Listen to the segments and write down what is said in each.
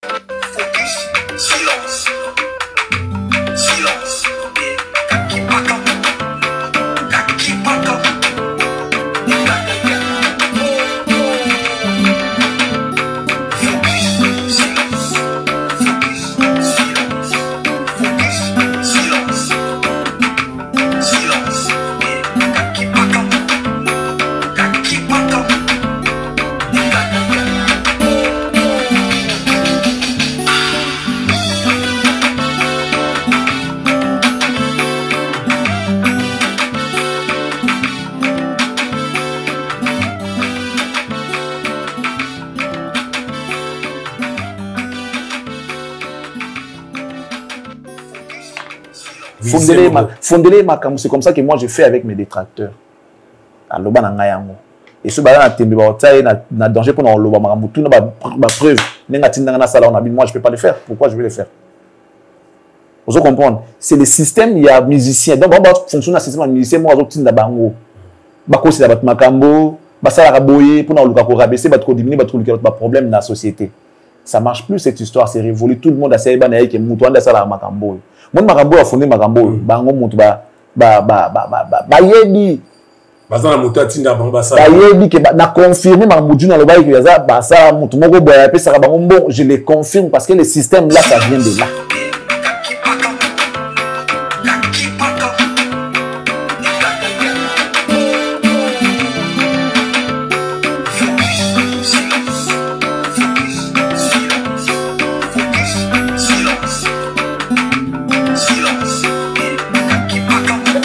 Focus, silence. Silence. Kakipaka. Fondez-les, c'est comme ça que moi je fais avec mes détracteurs. Et ce balade na danger pour nous loba makambutu na ba preuve nenga tinda na sala on a dit moi je peux pas le faire. Pourquoi je vais le faire? Vous comprenez? C'est le système, il y a musiciens. Donc on va fonctionner le système musicien moi tinda bango. Ba ko c'est ba makambo, ba sala raboyer pour nous luka ko rabaisser ba ko diminuer ba ko luka ba problème dans la société. Ça marche plus cette histoire, c'est révolu, tout le monde a essayé ba na yeke mutu anda sala makambo. Mon makambo a fondé makambo bango mutu ba yebi bazana mutu atinda bango basala yebi ke na confirmer makambo na loba ke yaza basala mutu moko boya pe saka bango bon je le confirme parce que le système là ça vient de là.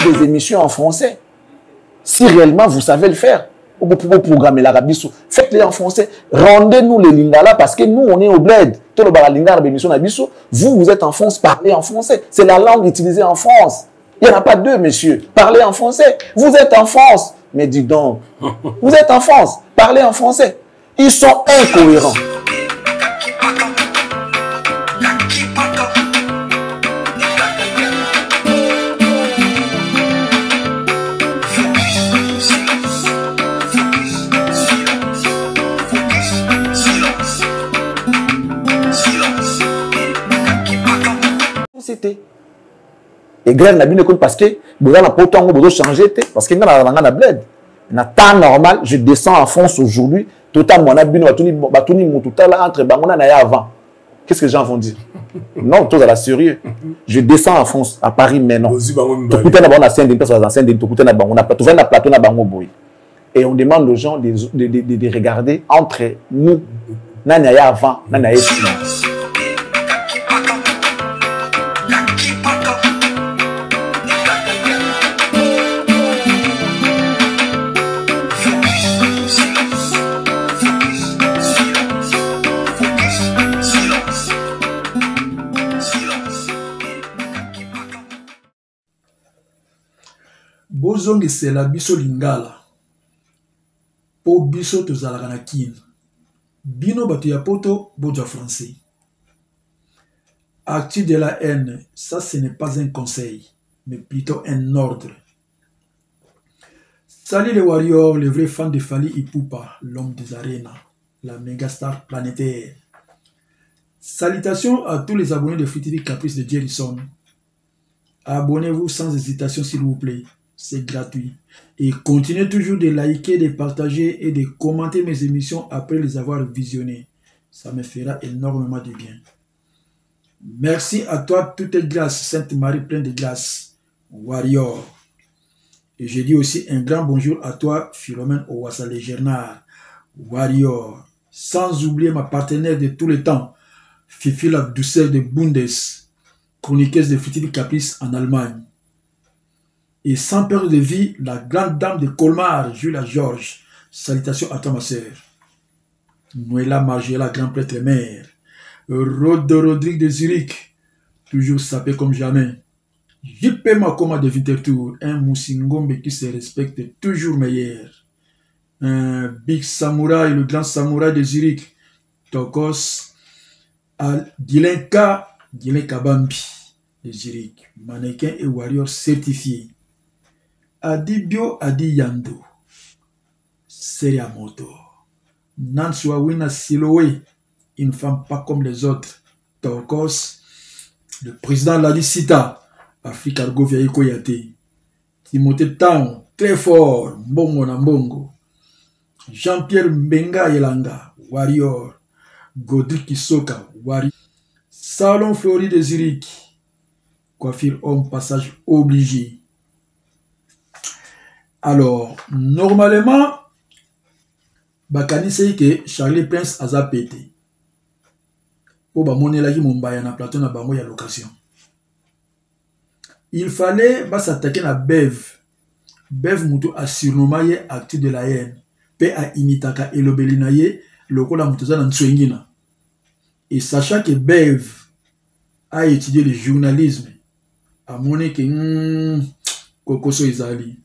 Des émissions en français. Si réellement vous savez le faire, vous pouvez programmer l'Arabie, faites-les en français. Rendez-nous les lingala parce que nous on est au bled. Tout le lingala l'émission d'Abisso, vous êtes en France, parlez en français. C'est la langue utilisée en France. Il n'y en a pas deux, monsieur. Parlez en français. Vous êtes en France. Mais dis donc, vous êtes en France, parlez en français. Ils sont incohérents. Et grève n'a bien parce que vous avez besoin changer parce que dans bled na temps normal je descends en France aujourd'hui totalement on a bien entre bangona na avant qu'est-ce que les gens vont dire non tout à la sérieux je descends en France à Paris maintenant et on demande aux gens de regarder entre nous nana avant nana bozongi sela biso lingala po biso tozalaka na kine bino bato ya poto bozwa français. Actu de la haine, ça ce n'est pas un conseil mais plutôt un ordre. Salut les warriors, les vrais fans de Fally Ipupa, l'homme des arénas, la méga star planétaire. Salutations à tous les abonnés de Free TV Caprice de Jerison. Abonnez-vous sans hésitation s'il vous plaît. C'est gratuit. Et continuez toujours de liker, de partager et de commenter mes émissions après les avoir visionnées. Ça me fera énormément de bien. Merci à toi, toute grâce, Sainte Marie pleine de grâce, Warrior. Et je dis aussi un grand bonjour à toi, Philomène Owasale Gernard, Warrior. Sans oublier ma partenaire de tous les temps, Fifi la douceur de Bundes, chroniqueuse de Free TV Caprice en Allemagne. Et sans perdre de vie, la grande dame de Colmar, Julia Georges. Salutations à toi, ma sœur. Noëlla Margiela, grand prêtre mère. Rodo Rodrigue de Zurich, toujours sapé comme jamais. JP Makoma de Winterthur, un Moussingombe qui se respecte toujours meilleur. Un Big Samouraï, le grand samouraï de Zurich. Tokos, Gilenka Bambi de Zurich. Mannequin et warrior certifié. Adibio Adi Yando, Seriamoto, Nansua Wina Siloé, une femme pas comme les autres. Torkos, le président l'a dit Sita, Afrique Argo Vieille Koyate. Timothée Tang, très fort, Mbongo na Mbongo. Jean-Pierre Mbenga Yelanga, Warrior. Godric Kisoka, Warrior. Salon Fleury de Zurich. Coiffure homme, passage obligé. Alors, normalement, Bakani sait que Charlie Prince a pété. Pour bamoner la Mumbai na plateau na bango ya location. Il fallait s'attaquer à Bev. Bev Moutou a surnommé actif de la haine. Pe a imitaka elobelinaye lokola Moutoza na Nswengina. Et sachant que Bev a étudié le journalisme, a monné que Kokoso Izali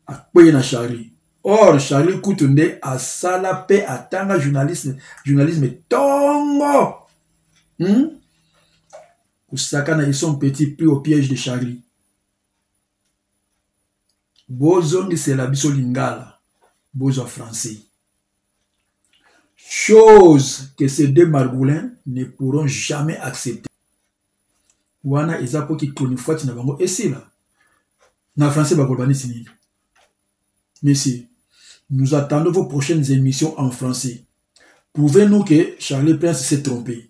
a payé na Charlie. Or, Charlie Koutounde a salapé à tanga journalisme tongo. Kusakana ils sont petits pris au piège de Charlie. Bozongi c'est la biso lingala. Bozo français. Chose que ces deux margoulins ne pourront jamais accepter. Wana ezapo ki konifouati na bango esi là. Na français bakolbani sini. Messieurs, nous attendons vos prochaines émissions en français. Prouvez-nous que Charlie Prince s'est trompé.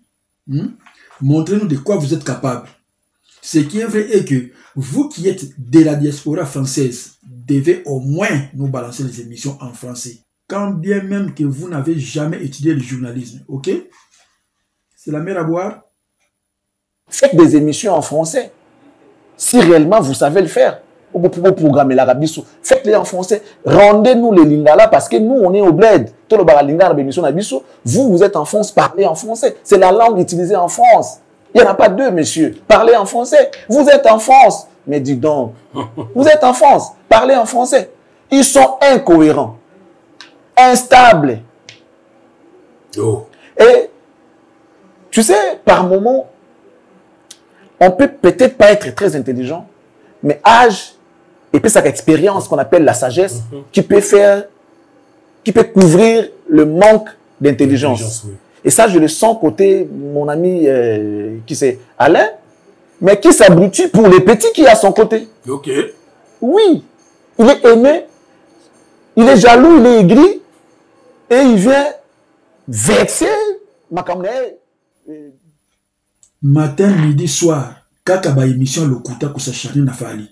Montrez-nous de quoi vous êtes capable. Ce qui est vrai est que vous qui êtes de la diaspora française devez au moins nous balancer les émissions en français. Quand bien même que vous n'avez jamais étudié le journalisme. Ok? C'est la mer à boire. Faites des émissions en français. Si réellement vous savez le faire. Vous pouvez programmer l'Arabie. Faites-les en français. Rendez-nous les lingala parce que nous, on est au bled. Tout le lingala, vous êtes en France, parlez en français. C'est la langue utilisée en France. Il n'y en a pas deux, messieurs. Parlez en français. Vous êtes en France. Mais dis donc, vous êtes en France. Parlez en français. Ils sont incohérents, instables. Oh. Et, tu sais, par moment, on peut peut-être pas être très intelligent, mais âge et puis cette expérience qu'on appelle la sagesse, qui peut couvrir le manque d'intelligence. Oui. Et ça, je le sens côté mon ami qui c'est Alain, mais qui s'abrutit pour les petits qui est à son côté. Ok. Oui, il est aimé, il est jaloux, il est aigri, et il vient vexer ma camarade. Matin, midi, soir, kaka ba émission lokuta kusa Charlie na fali.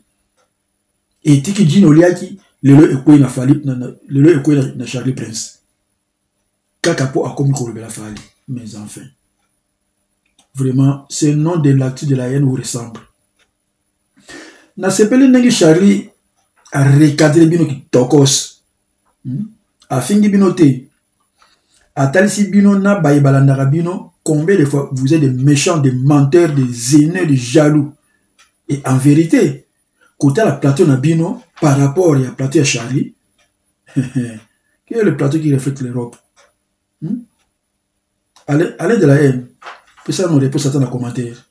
Et tiki dino liaki, lelo ekwe na fali, lelo ekwe na Charlie Prince. Kaka po akomi korobe la fali, mes enfants. Vraiment, ce nom de l'actu de la haine vous ressemble. Na sepele nengi Charlie a recadré bino ki tokos. A fingi bino te. A talisi bino na baïbalandara bino. Combien de fois vous êtes des méchants, des menteurs, des haineux, des jaloux. Et en vérité, côté la plateau Nabino, par rapport à la plateau à Charlie, quel est le plateau qui reflète l'Europe? Allez de la haine. Puis ça nous réponse dans les commentaires.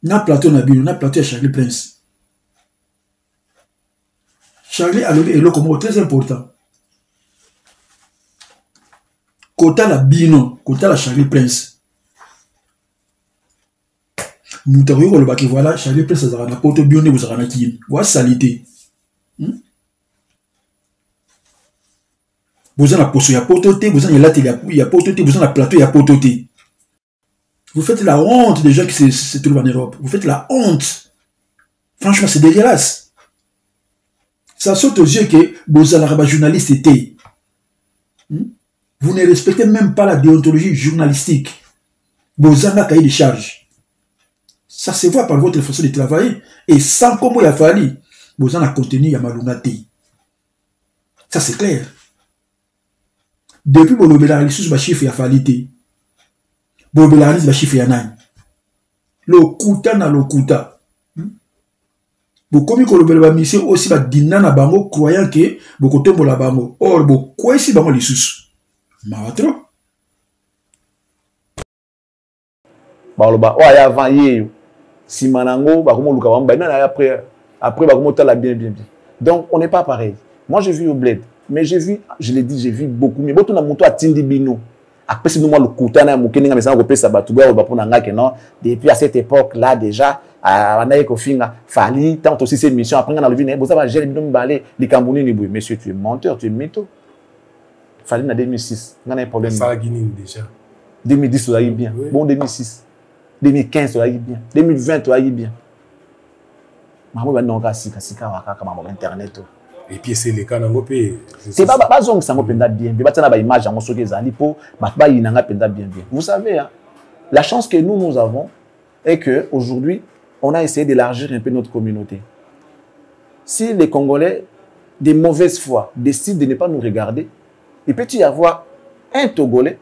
Na plateau Nabino, na plateau à Charlie Prince. Charlie a levé un comme très important. Kota la bino, kota la Charlie Prince. Moutario le baki voilà, Charlie Prince a na poto bionne vous a kin. Wa salité. Vous avez la poso ya pototé, vous avez la télé ya pototé, vous avez la plateau ya pototé. Vous faites la honte des gens qui se trouvent en Europe. Vous faites la honte. Franchement, c'est dégueulasse. Ça saute aux yeux que vous avez la journaliste était. Vous ne respectez même pas la déontologie journalistique. Vous avez un cahier de charge. Ça se voit par votre façon de travailler. Et sans comment il a fallu, vous avez un contenu à Malungate. Ça c'est clair. Depuis que vous avez la ressource, chiffre à falité. Vous avez la ressource, chiffre à nan. Le kuta na le kuta. Vous comme que vous avez mission aussi, va dîner na bango, croyant que vous comptez la bango. Or, vous quoi ici bango les sous. Maatro. Baloba, oh, ya avant hier. Si manango, bah comment Luka après bah comment t'as la bien. Donc on n'est pas pareil. Moi j'ai vu au bled. Mais j'ai vu, je l'ai dit, j'ai vu beaucoup. Mais bon, tout le monde a tindi bino. Après, c'est nous, moi, le couteau, mais ça, on repère ça, depuis à cette époque-là, déjà, on a eu Fali, tant aussi ces missions. Après, on a vu, vous savez, j'ai les Camerounais, monsieur, tu es menteur, tu es mytho. Fali en 2006. On a un problème. Ça a Guinée déjà. 2010, ça a eu bien. Oui. Bon, 2006. 2015, ça a eu bien. 2020, ça a eu bien. Maman, on a Internet. Et puis c'est le cas dans mon pays. C'est pas que ça m'a bien. Mais ça n'a pas image en ce bien. Vous savez, hein, la chance que nous avons est que aujourd'hui, on a essayé d'élargir un peu notre communauté. Si les Congolais, de mauvaise foi, décident de ne pas nous regarder, il peut y avoir un Togolais,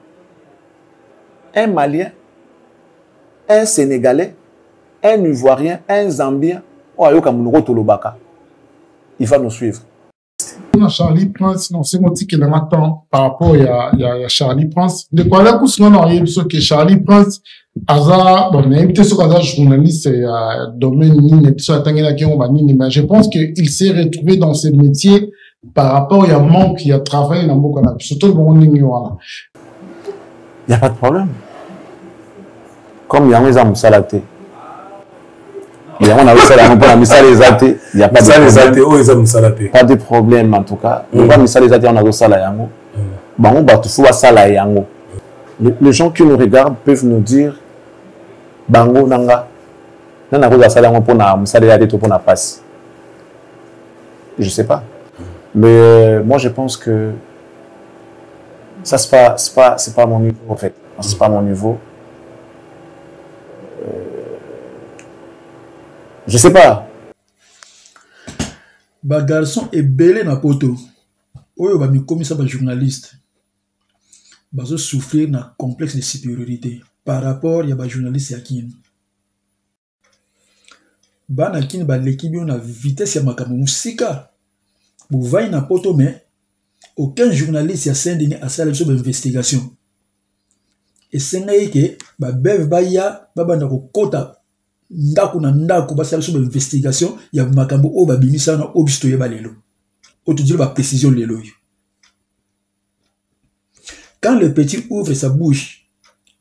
un Malien, un Sénégalais, un Ivoirien, un Zambien, il va nous suivre. Charlie Prince, non, c'est mon petit qui l'attend par rapport à Charlie Prince. De quoi là, qu'on a eu que Charlie Prince, hasard, bon, on a invité ce hasard journaliste, domaine, mais je pense qu'il s'est retrouvé dans ce métier par rapport à un manque qui a travaillé dans beaucoup de surtout le monde. Il n'y a pas de problème. Comme il y a un exemple salaté. Il y a un il n'y a pas pas de problème en tout cas. Les gens qui nous regardent peuvent nous dire Bango Nanga. Je ne sais pas. Mais moi je pense que ça c'est pas mon niveau en fait. C'est pas mon niveau. Je sais pas. Ba garçon est belé na poto. Oyo ba mi komi ça ba journaliste. Ba zo souffrir na complexe de supériorité par rapport ya ba journaliste ya kin. Ba na kin ba l'équipe on a vitesse ya makambo musika. Bo vai na poto mais aucun journaliste ya Saint-Denis a ça sur investigation. Et c'est que ba bev ba ya ba banda ko kota ndako na ndako basala sur investigation ya makambo o babimisa na obisto yeba lelo otudile ba précision lelo. Quand le petit ouvre sa bouche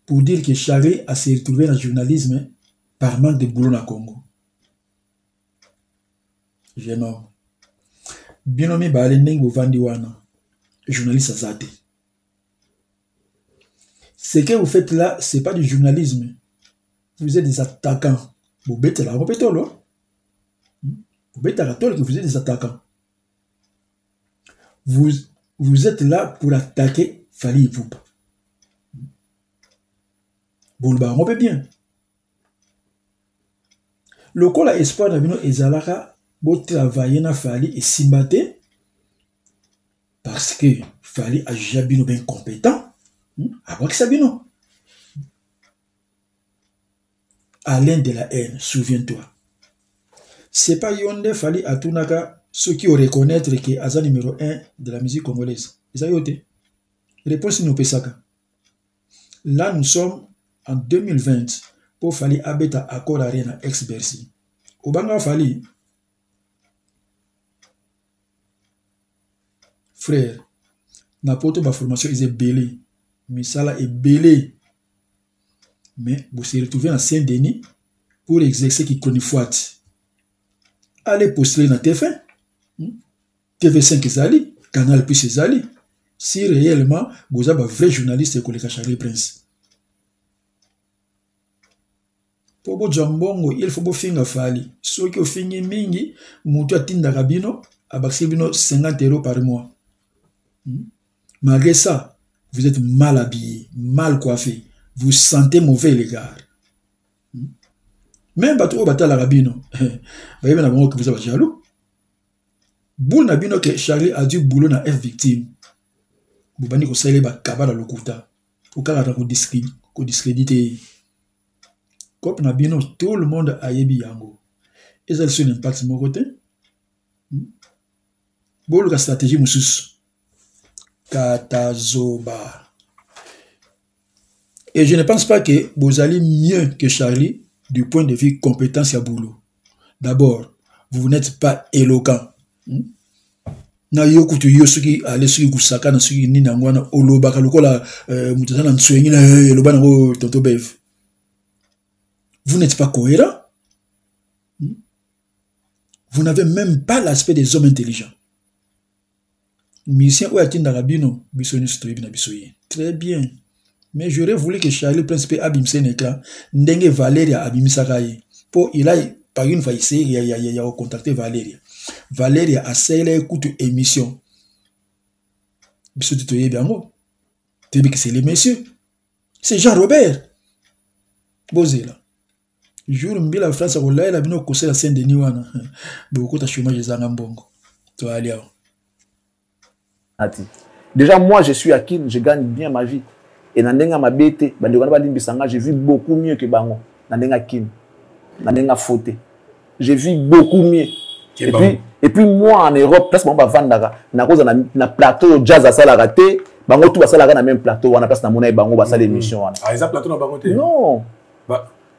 pour dire que Charlie a se retrouvé dans le journalisme par manque de boulot na Congo, jeune homme binomi ba ale ndenge vandi wana journaliste azate. Ce que vous faites là, c'est pas du journalisme, vous êtes des attaquants. Vous bêtez la repétolo. Vous bêtez la tôle que vous êtes des attaquants. Vous êtes là pour attaquer Fali Ipupa. Vous le barrez bien. Le col à espoir d'Abino et Zalaka, vous travaillez na Fali et Simbate parce que Fali a Jabino bien compétent. Avant que Sabino. Alain de la haine, souviens-toi. C'est pas Yonde Fali Atunaka, ceux qui ont reconnaître que Aza numéro 1 de la musique congolaise. Ils ont été. Réponse nous pesaka. Là, nous sommes en 2020 pour Fali Abeta Accord Arena ex-Bercy. Obanga Fali, frère, n'importe ma formation, ils est belé. Mais ça là est belé. Mais vous se retrouvez dans Saint-Denis pour exercer qui chronifoite. Allez postuler dans TF1, TV5 Zali, Canal Plus Zali. Si réellement vous avez un vrai journaliste comme le Charlie Prince. Pour vous jambongo, il faut vous finir Fali. Ceux qui ont fini mingi, moutou a tinda rabino, a baxibino 50 € par mois. Malgré ça, vous êtes mal habillé, mal coiffé. Vous sentez mauvais l'égard. Même bateau bata la rabino. Vous avez que vous avez jaloux. Boul nabino que Charlie a dû boulot na F victime. Vous bani ko sele ba kabala lokuta. Au cas ko discréditer. Comme nabino tout le monde a yebi yango. Et ça sur l'impact mon côté. Boul ka stratégie musus. Katazoba. Et je ne pense pas que vous allez mieux que Charlie du point de vue compétence à boulot. D'abord, vous n'êtes pas éloquent. na yo kutu yo soki ale soki kusaka na soki nini ngwana olobaka lokola mutata na ntsuengi na loba nango tonto bev. Vous n'êtes pas cohérent. Vous n'avez même pas l'aspect des hommes intelligents. Musicien ou atin darabino bisoni stoyi na bisoyi. Très bien. Mais j'aurais voulu que Charlie Prince abimse neka ndenge Valéria abimisaka ye. Po il a par une fois ici il y a contacté Valéria. Valéria a celle écoute émission. Bisoti toye biango. Tebi que c'est les messieurs. C'est Jean-Robert. Bosé là. Jour mbila France ko la bino ko la Saint-Denis wana. Beaucoup ta chômage zanga mbongo. To ali awo. Déjà moi je suis à Kin, je gagne bien ma vie. Et nandenga mabete, bandi wana balimbisanga, j'ai vu beaucoup mieux que bango. Nandenga Kin. Nandenga Foté. J'ai vu beaucoup mieux. Et puis moi en Europe, place ba vandaka, na cause na plateau jazz à sala raté, bango tout ba sala na même plateau, wana place na mona bango ba sala émission wana. Ah, ça plateau na bango té. Non.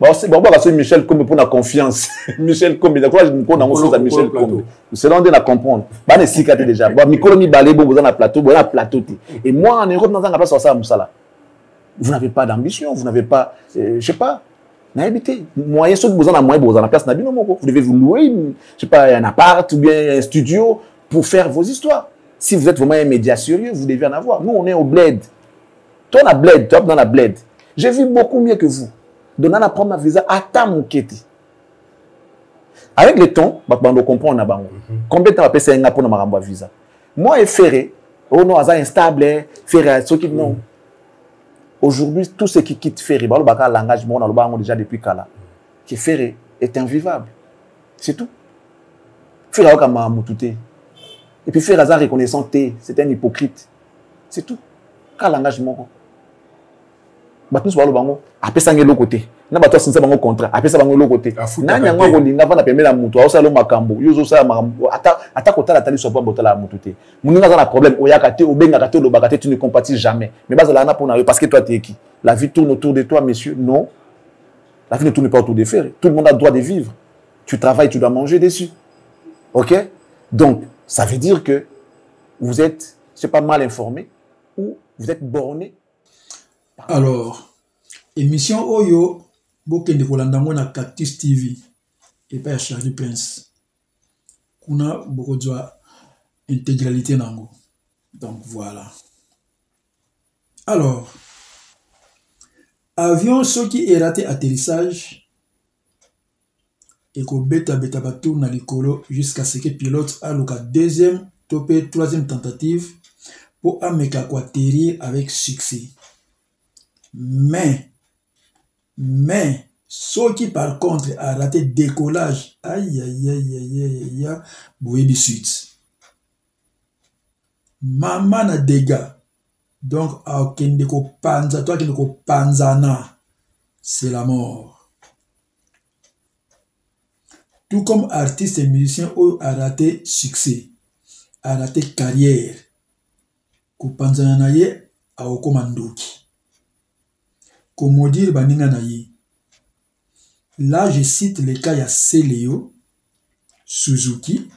Bah c'est bon, parce que Michel Combe pour la confiance. Michel Combe, d'accord, je ne connais pas Michel Combe. C'est là on doit comprendre. Bah, les cicatrices déjà. Bon, Micro mi balé, bon, vous avez un plateau, bon, un plateau. Et moi, en Europe, dans un place sur ça, Moussala. Vous n'avez pas d'ambition, vous n'avez pas, je sais pas, n'habitez. Moyen, sauf que vous en avez moins, vous en avez place, vous devez vous louer, je sais pas, un appart ou bien un studio pour faire vos histoires. Si vous êtes vraiment un média sérieux, vous devez en avoir. Nous, on est au bled. Toi, on a bled, toi, dans la bled. J'ai vu beaucoup mieux que vous. Donnant la première visa à ta mouketi. Avec le temps, on comprend combien de temps on peut faire pour ma visa. Moi, et Ferré, oh non, c'est instable, Ferré, ce qui non. Aujourd'hui, tout ce qui quitte Ferré, le langage, on a déjà depuis Kala, que Ferré est invivable. C'est tout. Ferré, et puis Ferré, reconnaissant, c'est un hypocrite. C'est tout. Quel langage, Batous balo bango après ça ngelo côté na bato sinza bango contrat après ça bango lo côté na nyanga ngo linga vana pemela mutu au salo makambo yozo sa makambo ata kotala tali so botala mutu te muninga za na problème oyaka te obenga te lo bakate tu ne compatis jamais mais bazala na pona parce que toi tu es qui la vie tourne autour de toi monsieur non la vie ne tourne pas autour des faits tout le monde a le droit de vivre tu travailles tu dois manger dessus OK donc ça veut dire que vous êtes c'est pas mal informé ou vous êtes borné. Alors, émission Oyo, Bokende Kolandango na Cactus TV, et pas Charlie Prince. On a beaucoup de intégralité nango. Donc voilà. Alors, avion ceux qui est raté atterrissage et qu'on beta bateau na likolo jusqu'à ce que pilote a le deuxième, topé troisième tentative pour ameka ko atterrir avec succès. Mais, ceux qui par contre a raté décollage, aïe, bouébi suite. Maman na dégâts. Donc, à Kendeko Panza, toi Kendeko Panzana, c'est la mort. Tout comme artiste et musicien, a raté succès, a raté carrière. Ko Panzana ye, a Okomandoki. Comme dire baninga na ye. Là, je cite les cas, il y a Célio, Suzuki,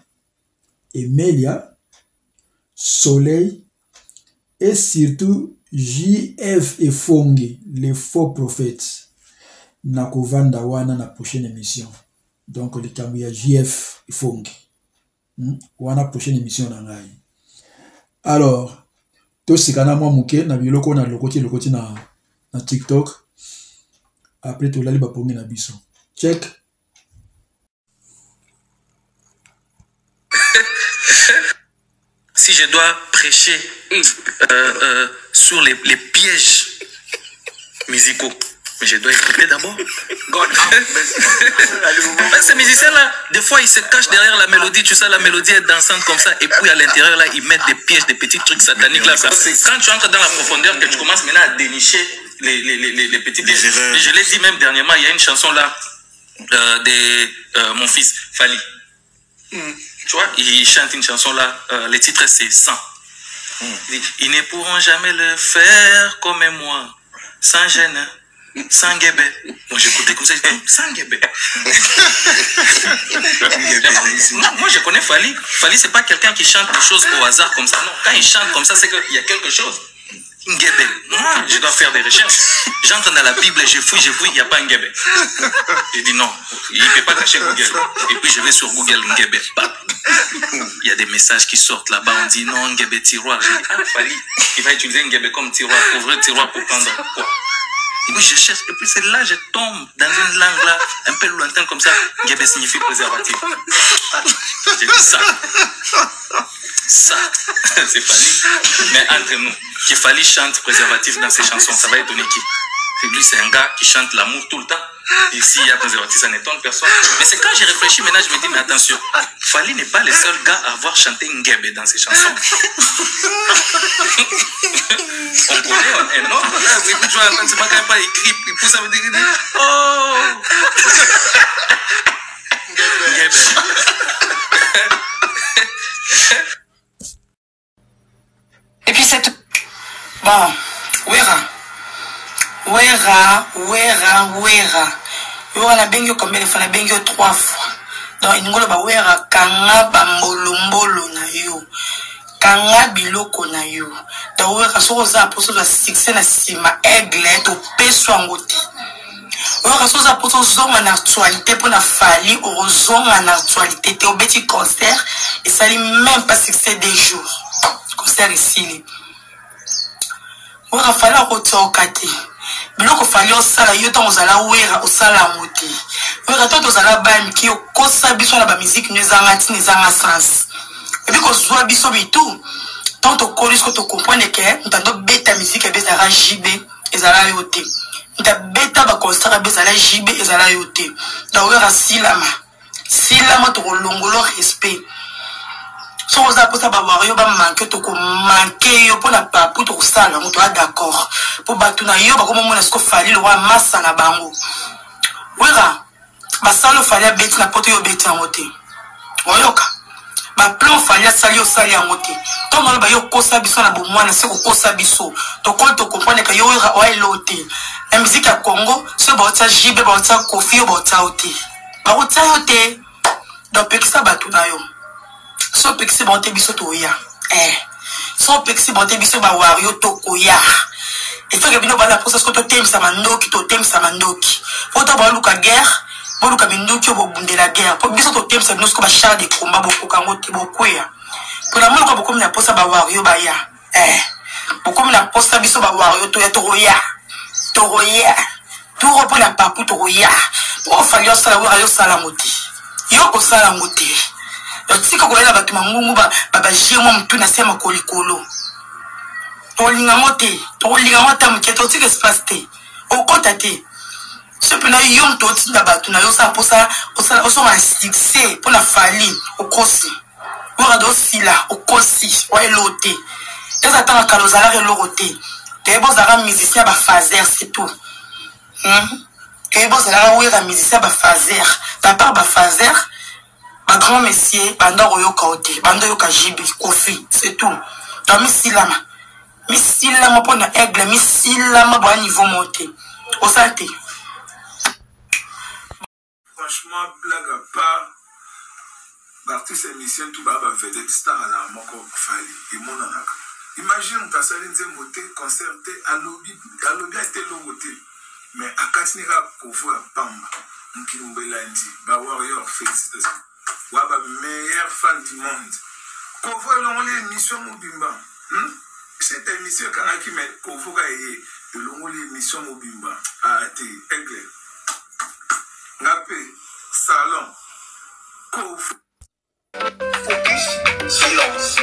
Emilia, Soleil, et surtout JF et Fongi, les faux prophètes. Nakovanda wana na prochaine émission. Donc, le cas, il y a JF et Fongi. Wana prochaine émission na ngai. Alors, to sikana mwa muke, na biloko na lokoti na TikTok. Après tout là, il va pongi na biso. Check. Si je dois prêcher sur les pièges musicaux, mais je dois écouter d'abord. Ces musiciens-là, des fois, ils se cachent derrière la mélodie. Tu sais, la mélodie est dansante comme ça. Et puis, à l'intérieur, là, ils mettent des pièges, des petits trucs sataniques. Là, ça. Quand tu entres dans la profondeur, que tu commences maintenant à dénicher les petits pièges. Et je l'ai dit même dernièrement, il y a une chanson là de mon fils, Fali. Tu vois, il chante une chanson là. Le titre, c'est 100. Il dit, ils ne pourront jamais le faire comme moi, sans gêne. Sanguebe. Moi j'écoutais comme ça, je dis Sanguebe. Moi je connais Fally. Fally c'est pas quelqu'un qui chante des choses au hasard comme ça. Non, quand il chante comme ça, c'est qu'il y a quelque chose. Ngebe. Moi, je dois faire des recherches. J'entre dans la Bible, je fouille, il n'y a pas Ngebe. Je dis non, il ne peut pas cacher Google. Et puis je vais sur Google, Ngebe. Il y a des messages qui sortent là-bas, on dit non, Ngebe tiroir. Je dis, ah, Fally, il va utiliser Ngebe comme tiroir, ouvrir le tiroir pour prendre quoi. Et puis je cherche, et puis c'est là je tombe dans une langue là, un peu lointaine comme ça. Ngebe signifie préservatif. J'ai dit ça. Ça, c'est Fally. Mais entre nous, qu'il Fally chante préservatif dans ses chansons, ça va étonner qui? Lui, c'est un gars qui chante l'amour tout le temps. Et s'il y a préservatif, ça n'étonne personne. Mais c'est quand j'ai réfléchi, maintenant, je me dis, mais attention, Fally n'est pas le seul gars à avoir chanté Ngebe dans ses chansons. On connaît un autre, là, écoute, c'est pas quand même pas écrit, il pousse à me dire, oh! Ngebe. Et puis cette... Bon, Wera. Wera na bengyo combien de fois? Na bengyo 3 fois. Donc, il ngolo ba Wera kanga ba mbolo na yo. Kanga biloko na yo. Donc, Wera soko za poso za succès na sima aigle to peso ngote. Wera soko za poso zonga na actualité pour na Fally o zonga na actualité te obeti concert et ça lui même pas succès des jours. Concert ici. Wera Fally akotoka te. Biloko Fally osala yo to ozala Wera osala mote. Wera to ozala ba miki okosa biso na ba musique nezanga ti nezanga sens. Et puis ko zwa biso bitu. Tant to kolis ko to comprendre que ntando beta musique e bezala JB ezala yo te. Nta beta ba concert bezala JB ezala yo te. Da Wera silama to longolo respect. Si on a posé à Wario, on manque to manquer pour la pour tout ça, on doit d'accord. Pour batuna yo, comme on a ce qu'il fallait le roi massa na bango. Wera, ba salo fallait bête na poto yo bête en moté. Oyoka. Ba plan fallait sali au sali en moté. Tant on ba yo kosa biso na bomwa na se ko kosa biso. To kon to comprendre que yo Wera o elote. La musique à Congo, ce ba ota JB ba ota Kofi ba ota oté. Ba ota yoté. Donc pekisa batuna yo. So pexi bonte biso to ya. So pexi bonte biso ba Wario to koya. Et fait que bino ba la process ko to tem sa mandoki to tem sa mandoki. Faut ba luka guerre, bo luka mindoki bo bunde la guerre. Pour biso to tem sa biso ko ba char de combat bo ko kango te bo koya. Pour la mo ko bo comme na posa ba Wario ba ya. Bo comme na posa biso ba Wario to ya to roya. To roya. To repo na papu to roya. Pour Fally sala Wario sala moti. Yo ko sala moti. Tika kolela batu mangungu ba jemo mtu na sema kolikolo. Tolinga mote mketo tika espace te. Okota te. Sepe na yom to tinda batu na yo sa posa oso ma succès pour la Fally okosi. Wera do sila okosi wa elote. Eza tanga kalozala relorote. Te bozara musicien ba fazer c'est tout. Te bozara Wera musicien ba fazer. Ta part ba fazer. Un grand messier, banda royoka ote, banda yoka JB, Kofi, c'est tout. Donc, misilama pour na aigle, misilama pour un niveau monté. Au santé. Franchement, blague à part, l'artiste émission, tout va faire des stars à la moko Fally, et mon anaka. Imagine, on t'a salé une moté, concerté, à lobby a été logoté. Mais à Katinera, pour vous, à Pamba, on qui nous belandi, bah, Warrior, félicitations. Waba meilleur fan du monde. Qu'on voit l'émission Mobimba. Cette émission qui met qu'on voit l'émission Mobimba. Ah, t'es aigle. Ngapé, salon. Focus, silence.